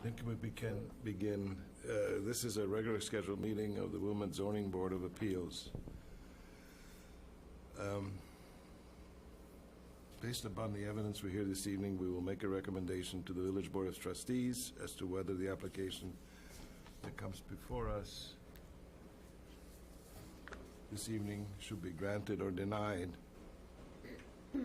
I think we can begin. This is a regular scheduled meeting of the Wilmette Zoning Board of Appeals. Based upon the evidence we hear this evening, we will make a recommendation to the Village Board of Trustees as to whether the application that comes before us this evening should be granted or denied. We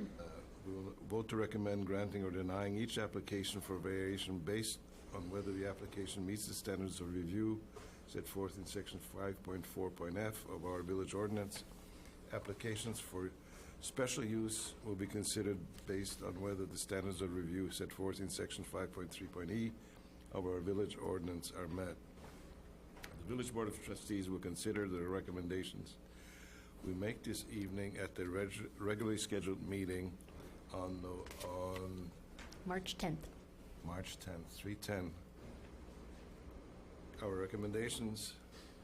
will vote to recommend granting or denying each application for variation based on whether the application meets the standards of review set forth in section 5.4.f of our village ordinance. Applications for special use will be considered based on whether the standards of review set forth in section 5.3.e of our village ordinance are met. The Village Board of Trustees will consider the recommendations we make this evening at the regularly scheduled meeting on March 10th. March 10th, 3:10. Our recommendations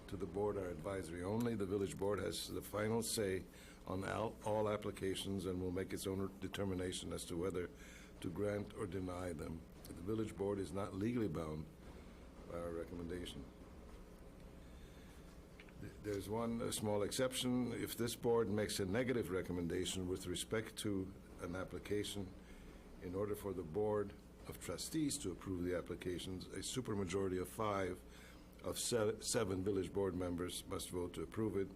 to the board are advisory only. The village board has the final say on all applications and will make its own determination as to whether to grant or deny them. The village board is not legally bound by our recommendation. There's one small exception. If this board makes a negative recommendation with respect to an application, in order for the Board of Trustees to approve the applications, a supermajority of 5 of 7 village board members must vote to approve it,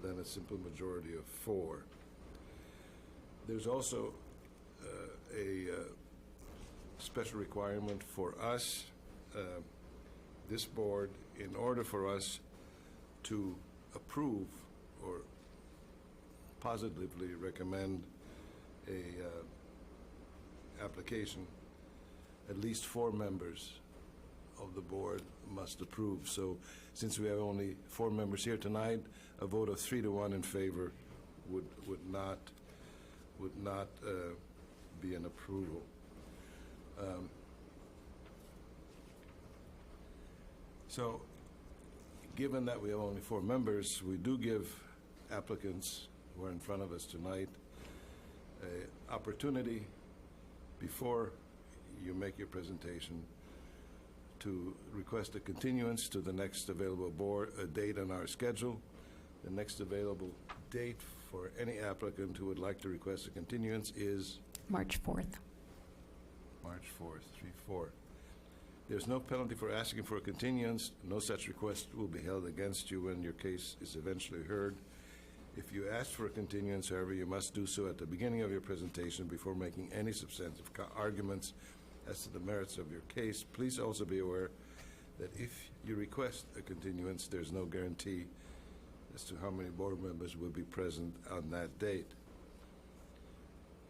then a simple majority of 4. There's also a special requirement for us, this board, in order for us to approve or positively recommend a application, at least 4 members of the board must approve. So since we have only 4 members here tonight, a vote of 3-1 in favor would not be an approval. So given that we have only 4 members, we do give applicants who are in front of us tonight an opportunity before you make your presentation to request a continuance to the next available date on our schedule. The next available date for any applicant who would like to request a continuance is March 4th. March 4th, 3-4. There's no penalty for asking for a continuance. No such request will be held against you when your case is eventually heard. If you ask for a continuance, however, you must do so at the beginning of your presentation before making any substantive arguments as to the merits of your case. Please also be aware that if you request a continuance, there's no guarantee as to how many board members will be present on that date.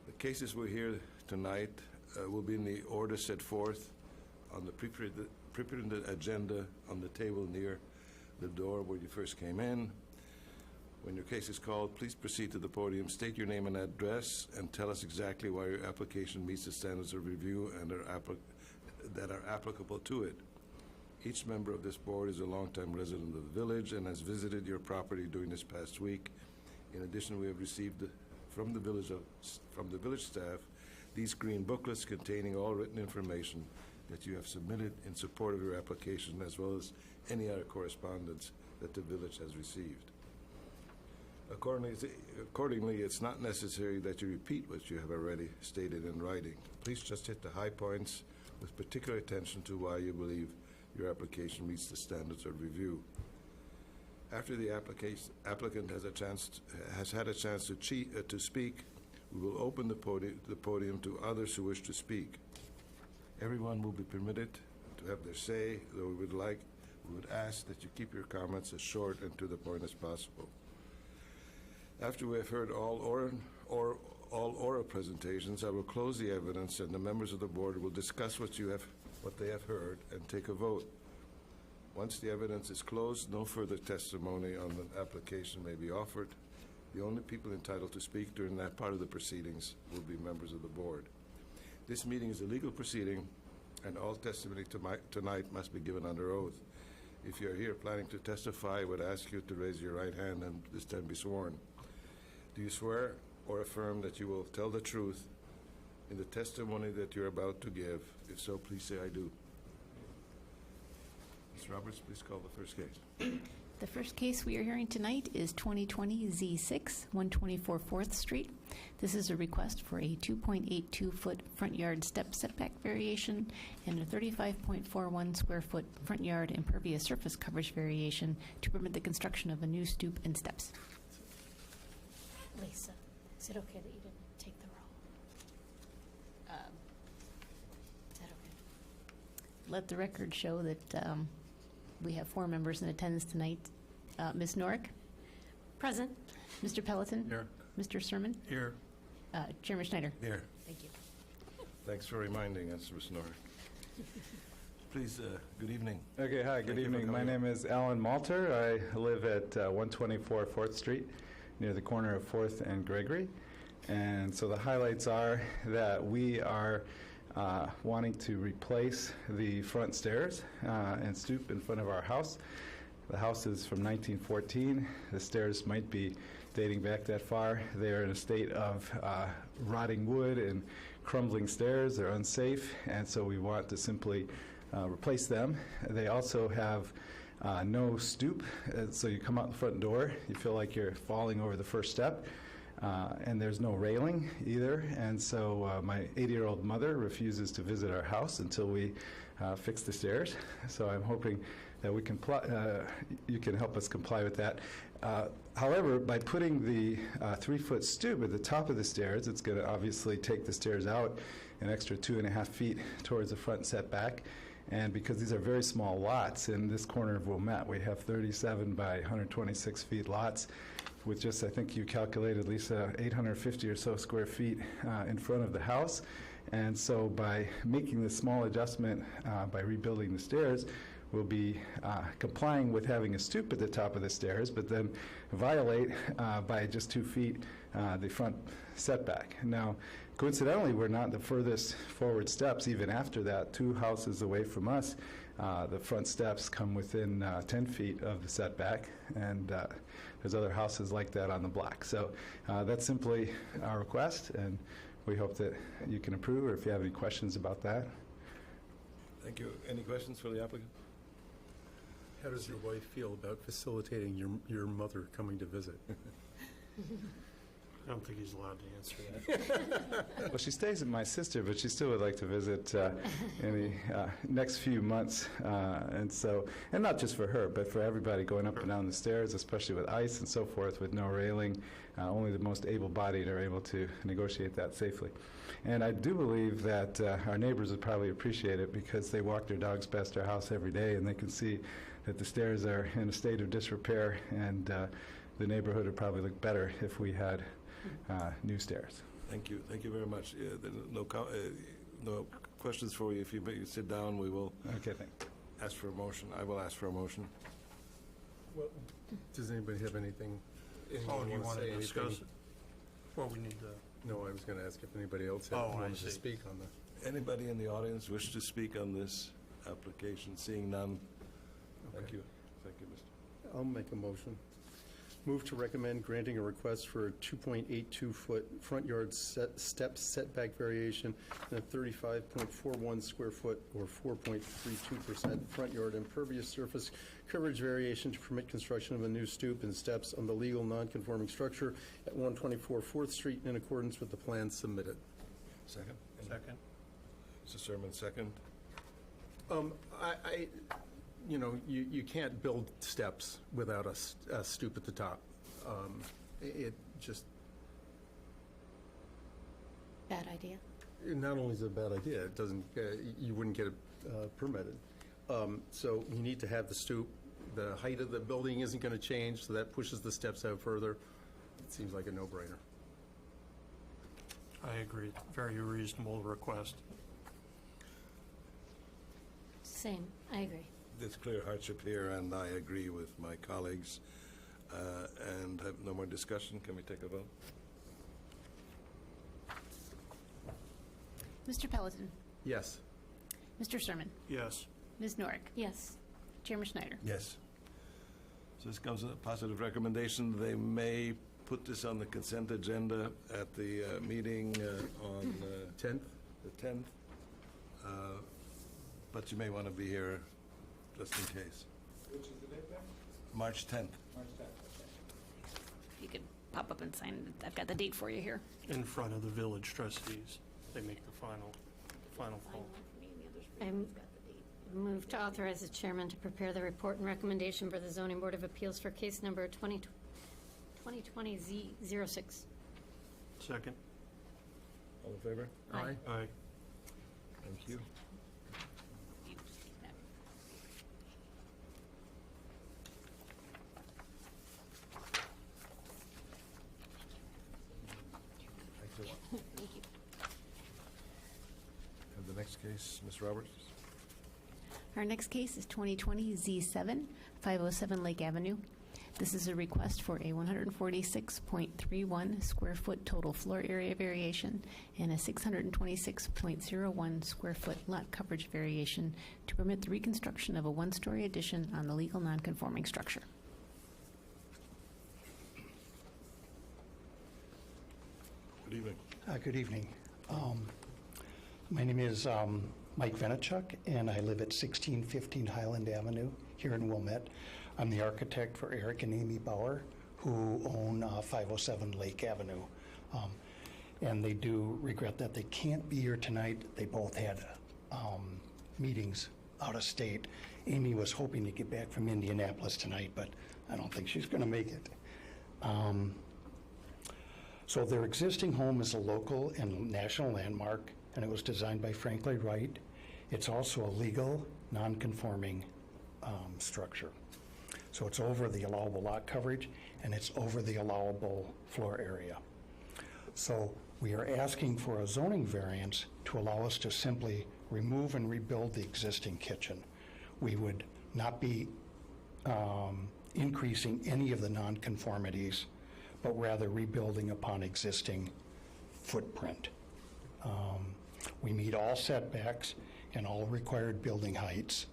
The cases we'll hear tonight will be in the order set forth on the pre-printed agenda on the table near the door where you first came in. When your case is called, please proceed to the podium, state your name and address, and tell us exactly why your application meets the standards of review and that are applicable to it. Each member of this board is a longtime resident of the village and has visited your property during this past week. In addition, we have received from the village staff these green booklets containing all written information that you have submitted in support of your application, as well as any other correspondence that the village has received. Accordingly, it's not necessary that you repeat what you have already stated in writing. Please just hit the high points with particular attention to why you believe your application meets the standards of review. After the applicant has had a chance to speak, we will open the podium to others who wish to speak. Everyone will be permitted to have their say, though we would ask that you keep your comments as short and to the point as possible. After we have heard all oral presentations, I will close the evidence, and the members of the board will discuss what they have heard and take a vote. Once the evidence is closed, no further testimony on the application may be offered. The only people entitled to speak during that part of the proceedings will be members of the board. This meeting is a legal proceeding, and all testimony tonight must be given under oath. If you are here planning to testify, I would ask you to raise your right hand and this time be sworn. Do you swear or affirm that you will tell the truth in the testimony that you're about to give? If so, please say I do. Ms. Roberts, please call the first case. The first case we are hearing tonight is 2020 Z6, 124 4th Street. This is a request for a 2.82-foot front yard step setback variation and a 35.41 square foot front yard impervious surface coverage variation to permit the construction of a new stoop and steps. Lisa, is it okay that you didn't take the roll? Is that okay? Let the record show that we have 4 members in attendance tonight. Ms. Norick? Present. Mr. Pelleton? Here. Mr. Sermon? Here. Chairman Schneider? Here. Thank you. Thanks for reminding us, Ms. Norris. Please, good evening. Okay, hi, good Thank you for evening. My coming name is Alan Malter. I live at 124 4th Street, near the corner of 4th and Gregory. And so the highlights are that we are wanting to replace the front stairs and stoop in front of our house. The house is from 1914. The stairs might be dating back that far. They are in a state of rotting wood and crumbling stairs. They're unsafe, and so we want to simply replace them. They also have no stoop, so you come out the front door, you feel like you're falling over the first step. And there's no railing either, and so my 80-year-old mother refuses to visit our house until we fix the stairs. So I'm hoping that we can you can help us comply with that. However, by putting the 3-foot stoop at the top of the stairs, it's going to obviously take the stairs out an extra 2.5 feet towards the front setback. And because these are very small lots in this corner of Wilmette, we have 37 by 126 feet lots with just, I think you calculated, Lisa, 850 or so square feet in front of the house. And so by making this small adjustment, by rebuilding the stairs, we'll be complying with having a stoop at the top of the stairs, but then violate by just 2 feet the front setback. Now, coincidentally, we're not the furthest forward steps even after that. 2 houses away from us, the front steps come within 10 feet of the setback, and there's other houses like that on the block. So that's simply our request, and we hope that you can approve, or if you have any questions about that. Thank you. Any questions for the applicant? How does your wife feel about facilitating your mother coming to visit? I don't think he's allowed to answer that. Well, she stays with my sister, but she still would like to visit in the next few months. And not just for her, but for everybody going up and down the stairs, especially with ice and so forth, with no railing. Only the most able-bodied are able to negotiate that safely. And I do believe that our neighbors would probably appreciate it because they walk their dogs past our house every day, and they can see that the stairs are in a state of disrepair, and the neighborhood would probably look better if we had new stairs. Thank you. Thank you very much. There are no questions for you. If you sit down, we will Okay, thanks. ask for a motion. I will ask for a motion. Well, does anybody have anything? Oh, do you want to say discuss anything? it? Well, we need to, No, I was going to ask if anybody else Oh, I wanted to see. speak on the. Anybody in the audience wish to speak on this application? Seeing none. Thank Okay. you. Thank you, Mr. I'll make a motion. Move to recommend granting a request for a 2.82-foot front yard step setback variation and a 35.41 square foot or 4.32% front yard impervious surface coverage variation to permit construction of a new stoop and steps on the legal non-conforming structure at 124 4th Street in accordance with the plans submitted. Second? second. Mr. Sermon, second. You can't build steps without a stoop at the top. It just, Bad idea. not only is it a bad idea, it doesn't, you wouldn't get it permitted. So you need to have the stoop. The height of the building isn't going to change, so that pushes the steps out further. It seems like a no-brainer. I agree. Very reasonable request. Same, I agree. There's clear hardship here, and I agree with my colleagues. And have no more discussion. Can we take a vote? Mr. Pelleton? Yes. Mr. Sermon? Yes. Ms. Norick? Yes. Chairman Schneider? Yes. So this comes with a positive recommendation. They may put this on the consent agenda at the meeting on 10th? the 10th. But you may want to be here just in case. Which is the date then? March 10th. March 10th. You could pop up and sign it. I've got the date for you here. In front of the village trustees. They make the final call. I move to authorize the chairman to prepare the report and recommendation for the zoning board of appeals for case number 2020Z06. Second? All in favor? Aye. Aye. Thank you. Thanks a lot. Thank you. And the next case, Ms. Roberts? Our next case is 2020 Z7, 507 Lake Avenue. This is a request for a 146.31 square foot total floor area variation and a 626.01 square foot lot coverage variation to permit the reconstruction of a one-story addition on the legal non-conforming structure. Good evening. Good evening. My name is Mike Venichuk, and I live at 1615 Highland Avenue here in Wilmette. I'm the architect for Eric and Amy Bauer, who own 507 Lake Avenue. And they do regret that they can't be here tonight. They both had meetings out of state. Amy was hoping to get back from Indianapolis tonight, but I don't think she's going to make it. So their existing home is a local and national landmark, and it was designed by Frank Lloyd Wright. It's also a legal, non-conforming structure. So it's over the allowable lot coverage, and it's over the allowable floor area. So we are asking for a zoning variance to allow us to simply remove and rebuild the existing kitchen. We would not be increasing any of the nonconformities, but rather rebuilding upon existing footprint. We meet all setbacks and all required building heights.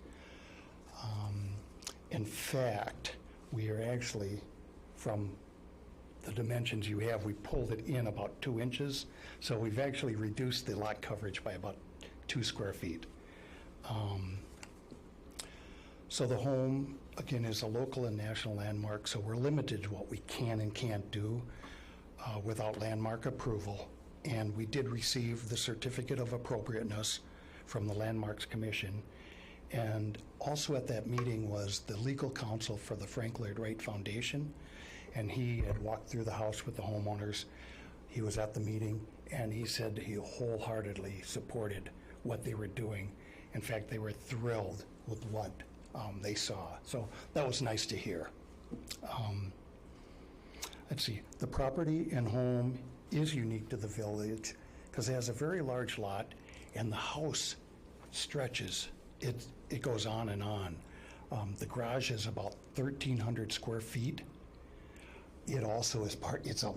In fact, we are actually, from the dimensions you have, we pulled it in about 2 inches, so we've actually reduced the lot coverage by about 2 square feet. So the home, again, is a local and national landmark, so we're limited to what we can and can't do without landmark approval. And we did receive the certificate of appropriateness from the Landmarks Commission. And also at that meeting was the legal counsel for the Frank Lloyd Wright Foundation, and he had walked through the house with the homeowners. He was at the meeting, and he said he wholeheartedly supported what they were doing. In fact, they were thrilled with what they saw. So that was nice to hear. Let's see, the property and home is unique to the village because it has a very large lot, and the house stretches. It goes on and on. The garage is about 1,300 square feet. It also is it's a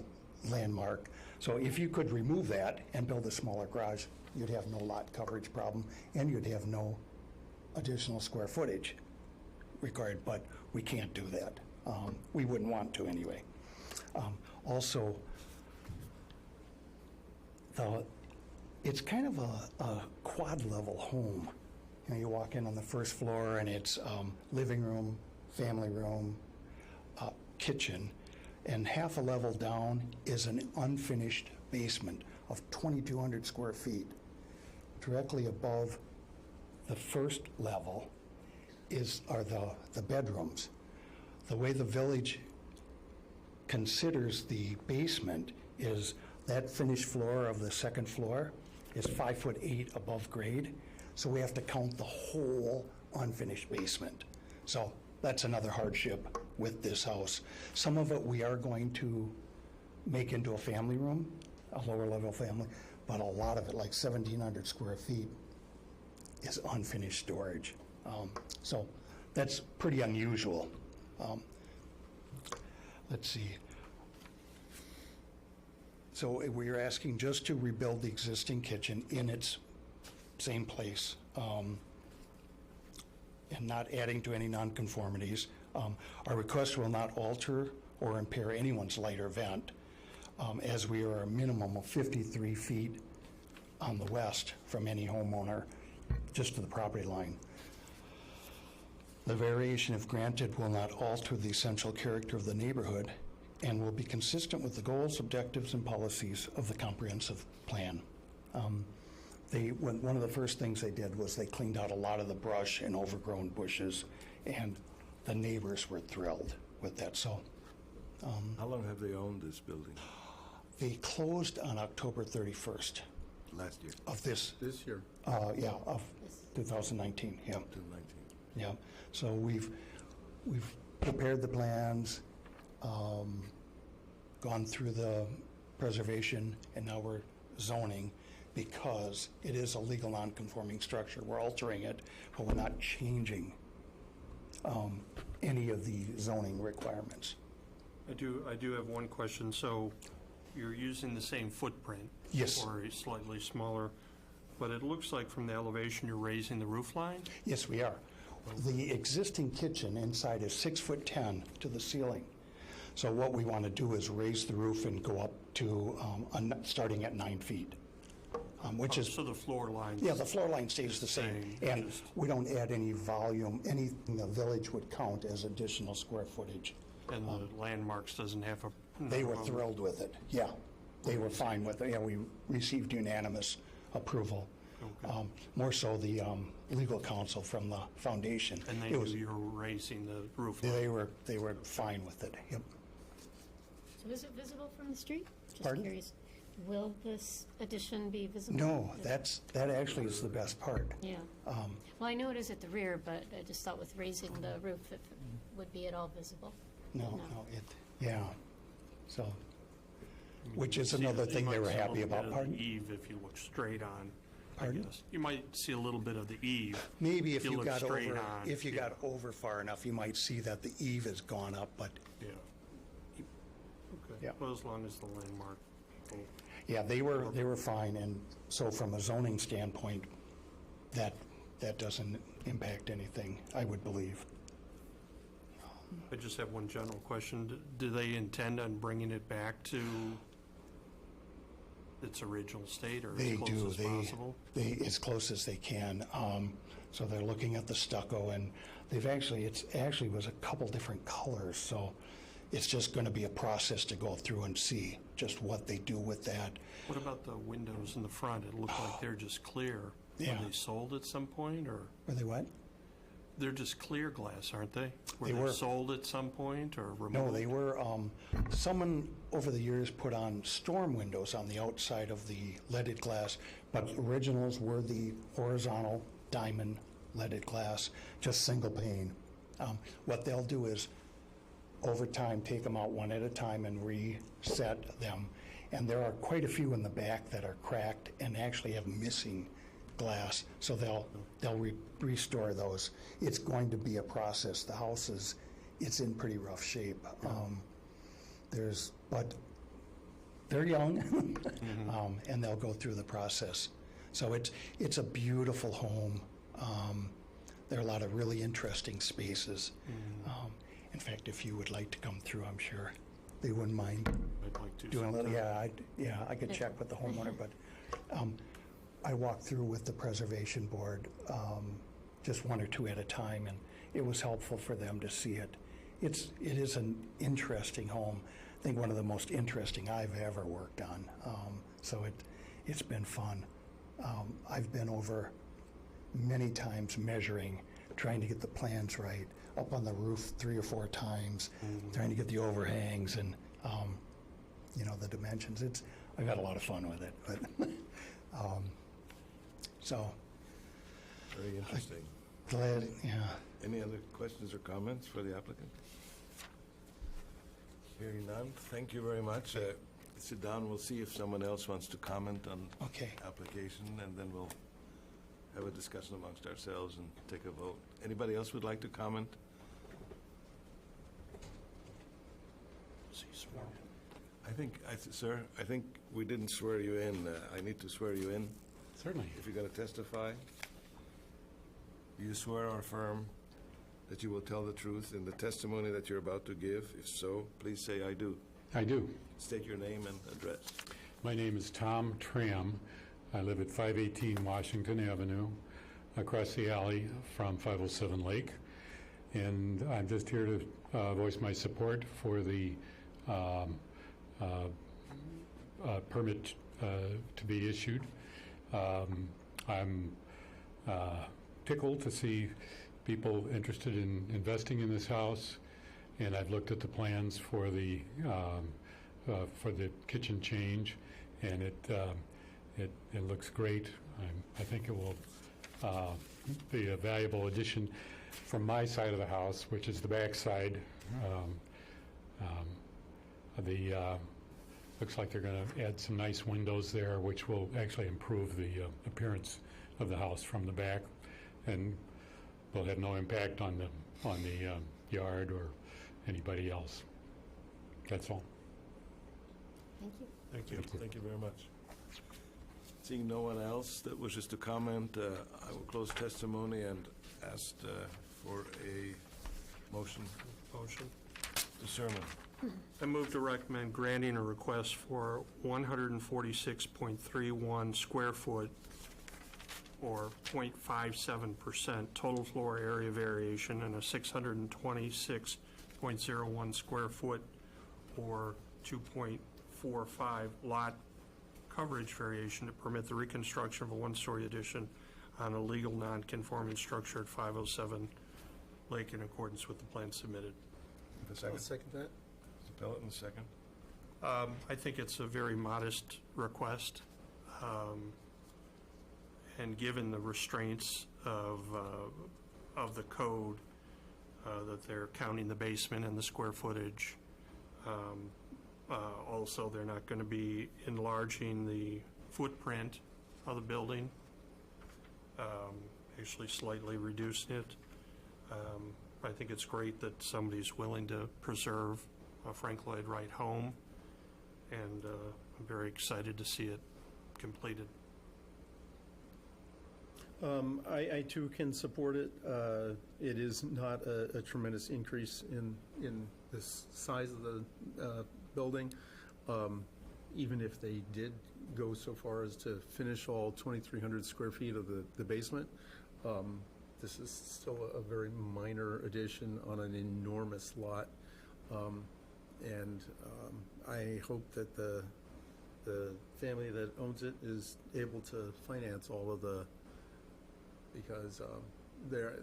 landmark. So if you could remove that and build a smaller garage, you'd have no lot coverage problem, and you'd have no additional square footage required, but we can't do that. We wouldn't want to anyway. Also, it's kind of a quad level home. You know, you walk in on the first floor and it's living room, family room, kitchen, and half a level down is an unfinished basement of 2,200 square feet. Directly above the first level are the bedrooms. The way the village considers the basement is that finished floor of the second floor is 5'8" above grade. So we have to count the whole unfinished basement. So that's another hardship with this house. Some of it we are going to make into a family room, a lower level family, but a lot of it, like 1,700 square feet, is unfinished storage. So that's pretty unusual. Let's see. So we are asking just to rebuild the existing kitchen in its same place, and not adding to any nonconformities. Our request will not alter or impair anyone's light or vent, as we are a minimum of 53 feet on the west from any homeowner, just to the property line. The variation, if granted, will not alter the essential character of the neighborhood and will be consistent with the goals, objectives, and policies of the comprehensive plan. One of the first things they did was they cleaned out a lot of the brush and overgrown bushes, and the neighbors were thrilled with that. So How long have they owned this building? they closed on October 31st Last year, of this, This year. of 2019, yeah. 2019. Yeah, so we've prepared the plans, gone through the preservation, and now we're zoning because it is a legal non-conforming structure. We're altering it, but we're not changing any of the zoning requirements. I do have one question. So you're using the same footprint? Yes. Or a slightly smaller, but it looks like from the elevation you're raising the roof line? Yes, we are. The existing kitchen inside is 6'10" to the ceiling. So what we want to do is raise the roof and go up to, starting at 9 feet, which is, So the floor line? yeah, the floor line stays the same. Same, And just- we don't add any volume, anything the village would count as additional square footage. And the landmarks doesn't have a... They were thrilled with it, yeah. They were fine with it. Yeah, we received unanimous approval. Okay. More so the legal counsel from the foundation. And they It knew was- you were raising the roof line? They were fine with it, yep. So is it visible from the street? Just Pardon? curious. Will this addition be visible? No, that actually is the best part. Yeah. Well, I know it is at the rear, but I just thought with raising the roof, if it would be at all visible. No, yeah. So, I mean, which you is see- another you thing they might were see a happy little bit about. of Pardon? the eave if you look straight on, I Pardon? guess. You might see a little bit of the eave. Maybe if you look got straight over, on, if you yeah. got over far enough, you might see that the eave has gone up, but Yeah. Okay. Yeah. Well, as long as the landmark... yeah, they were fine. And so from a zoning standpoint, that doesn't impact anything, I would believe. I just have one general question. Do they intend on bringing it back to its original state or They as close do. as possible? As close as they can. So they're looking at the stucco, and it actually was a couple different colors. So it's just going to be a process to go through and see just what they do with that. What about the windows in the front? It looked like they're just clear. Yeah. Were they sold at some point, or Were they what? they're just clear glass, aren't they? They were. Sold at some point or removed? No, they were, someone over the years put on storm windows on the outside of the leaded glass, but originals were the horizontal diamond leaded glass, just single pane. What they'll do is, over time, take them out one at a time and reset them. And there are quite a few in the back that are cracked and actually have missing glass, so they'll restore those. It's going to be a process. The house it's in pretty rough shape. But they're young, and they'll go through the process. So it's a beautiful home. There are a lot of really interesting spaces. In fact, if you would like to come through, I'm sure they wouldn't mind I'd like to doing a little. sometime. I could check with the homeowner, but I walked through with the preservation board, just one or two at a time, and it was helpful for them to see it. It is an interesting home. I think one of the most interesting I've ever worked on. So it's been fun. I've been over many times measuring, trying to get the plans right, up on the roof 3 or 4 times, trying to get the overhangs and the dimensions. I've had a lot of fun with it, but so Very interesting. glad. Yeah. Any other questions or comments for the applicant? Hearing none, thank you very much. Sit down, we'll see if someone else wants to comment on Okay. application, and then we'll have a discussion amongst ourselves and take a vote. Anybody else would like to comment? Is he sworn? Sir, I think we didn't swear you in. I need to swear you in. Certainly. If you're going to testify, do you swear or affirm that you will tell the truth in the testimony that you're about to give? If so, please say, "I do." I do. State your name and address. My name is Tom Tram. I live at 518 Washington Avenue, across the alley from 507 Lake. and I'm just here to voice my support for the permit to be issued. I'm tickled to see people interested in investing in this house, and I've looked at the plans for the kitchen change, and it looks great. I think it will be a valuable addition from my side of the house, which is the back side. Looks like they're going to add some nice windows there, which will actually improve the appearance of the house from the back, and will have no impact on the yard or anybody else. That's all. Thank you. Thank you. Thank you very much. Seeing no one else that wishes to comment, I will close testimony and ask for a motion. Motion. Mr. Sermon. I move to recommend granting a request for 146.31 square foot or 0.57% total floor area variation and a 626.01 square foot or 2.45 lot coverage variation to permit the reconstruction of a one-story addition on a legal non-conforming structure at 507 Lake in accordance with the plan submitted. A second. I'll second that. Mr. Pelletin, second. I think it's a very modest request, and given the restraints of the code, that they're counting the basement and the square footage. Also, they're not going to be enlarging the footprint of the building, actually slightly reducing it. I think it's great that somebody's willing to preserve a Frank Lloyd Wright home, and I'm very excited to see it completed. I too can support it. It is not a tremendous increase in the size of the building. Even if they did go so far as to finish all 2,300 square feet of the basement, this is still a very minor addition on an enormous lot. And I hope that the family that owns it is able to finance all of because there are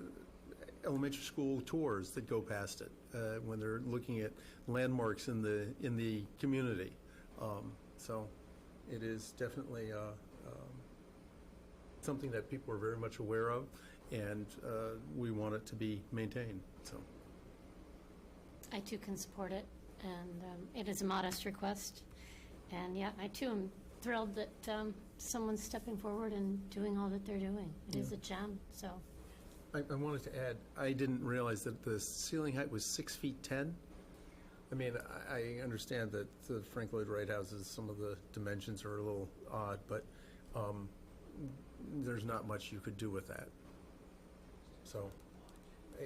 elementary school tours that go past it when they're looking at landmarks in the community. So it is definitely something that people are very much aware of, and we want it to be maintained. So I too can support it, and it is a modest request. And yeah, I too am thrilled that someone's stepping forward and doing all that they're doing. It is a gem, so. I wanted to add, I didn't realize that the ceiling height was 6 feet 10. I mean, I understand that the Frank Lloyd Wright houses, some of the dimensions are a little odd, but there's not much you could do with that. So,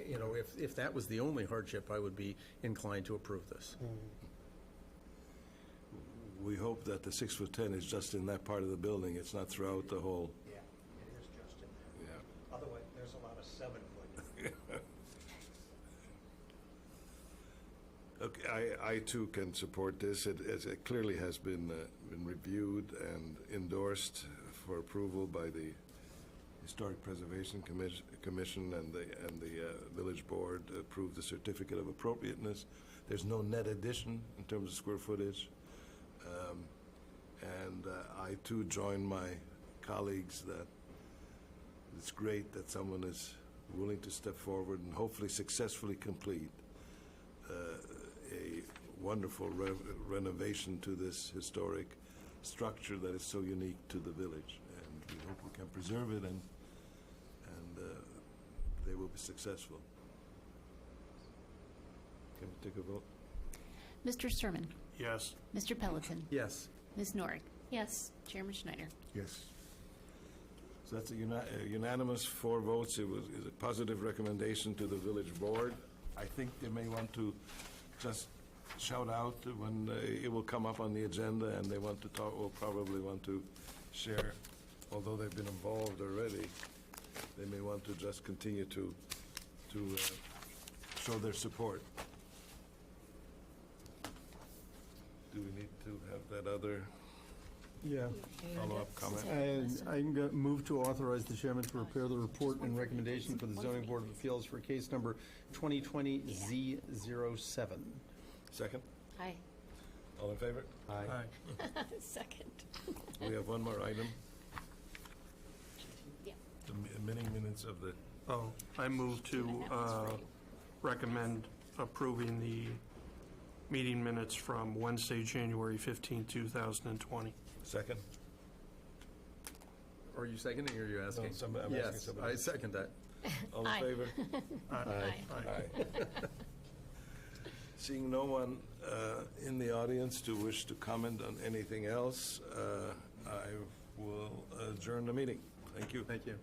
you know, if that was the only hardship, I would be inclined to approve this. We hope that the 6 foot 10 is just in that part of the building. It's not throughout the whole. Yeah, it is just in there. Yeah. Otherwise, there's a lot of 7 foot. Okay, I too can support this. It clearly has been reviewed and endorsed for approval by the Historic Preservation Commission and the Village Board approved the certificate of appropriateness. There's no net addition in terms of square footage. And I too join my colleagues that it's great that someone is willing to step forward and hopefully successfully complete a wonderful renovation to this historic structure that is so unique to the village. And we hope we can preserve it and they will be successful. Can we take a vote? Mr. Sermon. Yes. Mr. Pelletin. Yes. Ms. Norick. Yes. Chairman Schneider. Yes. So that's a unanimous 4 votes. It is a positive recommendation to the village board. I think they may want to just shout out when it will come up on the agenda and they want to talk, will probably want to share, although they've been involved already, they may want to just continue to show their support. Do we need to have that other Yeah. follow-up comment? I'm going to move to authorize the chairman to prepare the report and recommendation for the zoning board of appeals for case number 2020-Z07. Second? Aye. All in favor? Aye. Second. We have one more item. Yeah. The minutes of the, Oh, I move to recommend approving the meeting minutes from Wednesday, January 15, 2020. second? Are you seconding or are you asking? I'm asking Yes, somebody. I second that. All in Aye. favor? Aye. Aye. Seeing no one in the audience to wish to comment on anything else, I will adjourn the meeting. Thank you. Thank you.